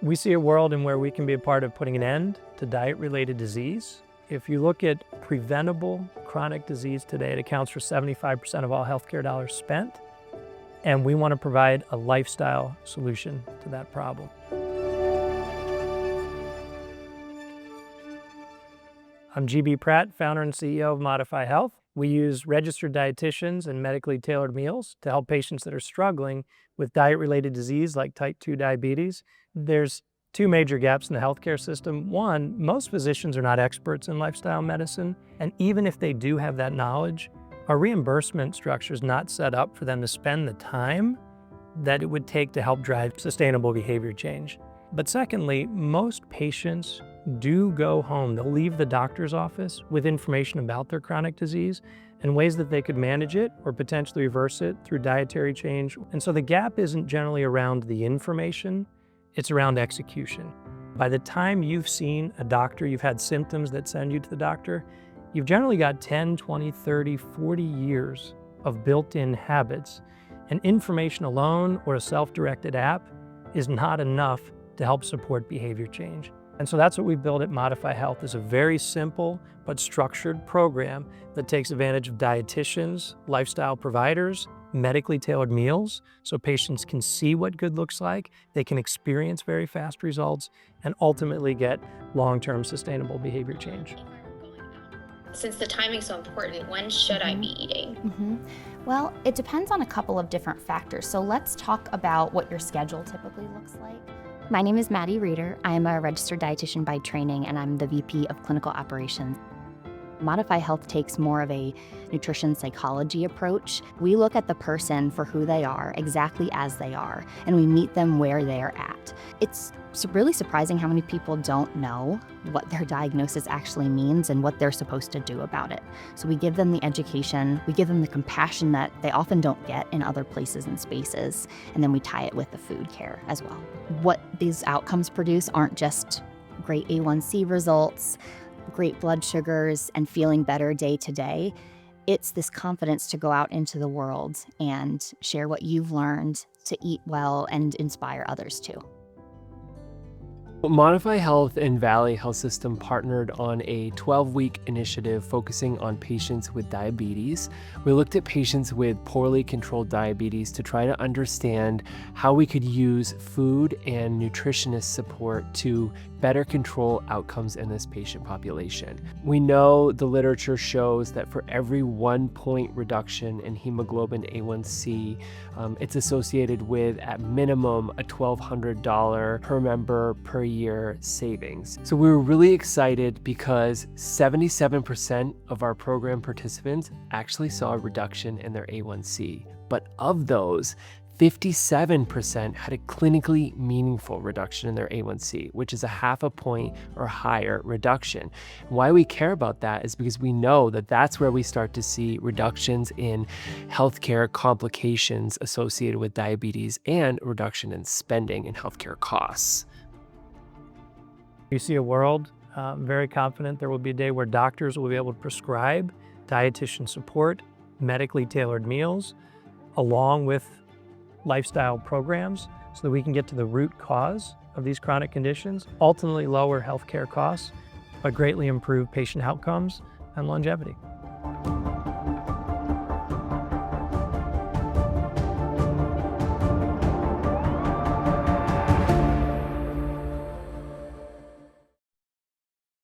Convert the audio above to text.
We see a world in where we can be a part of putting an end to diet-related disease. If you look at preventable chronic disease today, it accounts for 75% of all healthcare dollars spent, and we want to provide a lifestyle solution to that problem. I'm GB Pratt, founder and CEO of ModifyHealth. We use registered dietitians and medically tailored meals to help patients that are struggling with diet-related disease like type 2 diabetes. There's two major gaps in the healthcare system. One, most physicians are not experts in lifestyle medicine, and even if they do have that knowledge, our reimbursement structure is not set up for them to spend the time that it would take to help drive sustainable behavior change. But secondly, most patients do go home. They'll leave the doctor's office with information about their chronic disease and ways that they could manage it or potentially reverse it through dietary change. And so the gap isn't generally around the information, it's around execution. By the time you've seen a doctor, you've had symptoms that send you to the doctor, you've generally got 10, 20, 30, 40 years of built-in habits. And information alone or a self-directed app is not enough to help support behavior change. And so that's what we built at ModifyHealth, is a very simple but structured program that takes advantage of dietitians, lifestyle providers, medically tailored meals, so patients can see what good looks like, they can experience very fast results, and ultimately get long-term sustainable behavior change. Since the timing's so important, when should I be eating? Well, it depends on a couple of different factors. So let's talk about what your schedule typically looks like. My name is Maddie Reeder. I am a registered dietitian by training, and I'm the VP of Clinical Operations. ModifyHealth takes more of a nutrition psychology approach. We look at the person for who they are, exactly as they are, and we meet them where they're at. It's really surprising how many people don't know what their diagnosis actually means and what they're supposed to do about it. So we give them the education, we give them the compassion that they often don't get in other places and spaces, and then we tie it with the food care as well. What these outcomes produce aren't just great A1C results, great blood sugars, and feeling better day to day. It's this confidence to go out into the world and share what you've learned, to eat well, and inspire others too. ModifyHealth and Valley Health System partnered on a 12-week initiative focusing on patients with diabetes. We looked at patients with poorly controlled diabetes to try to understand how we could use food and nutritionist support to better control outcomes in this patient population. We know the literature shows that for every 1 point reduction in hemoglobin A1C, it's associated with, at minimum, a $1,200 per member per year savings. So we were really excited because 77% of our program participants actually saw a reduction in their A1C. But of those, 57% had a clinically meaningful reduction in their A1C, which is a 0.5 point or higher reduction. Why we care about that is because we know that that's where we start to see reductions in healthcare complications associated with diabetes and reduction in spending and healthcare costs. You see a world, I'm very confident there will be a day where doctors will be able to prescribe dietitian support, medically tailored meals, along with lifestyle programs, so that we can get to the root cause of these chronic conditions, ultimately lower healthcare costs, but greatly improve patient outcomes and longevity.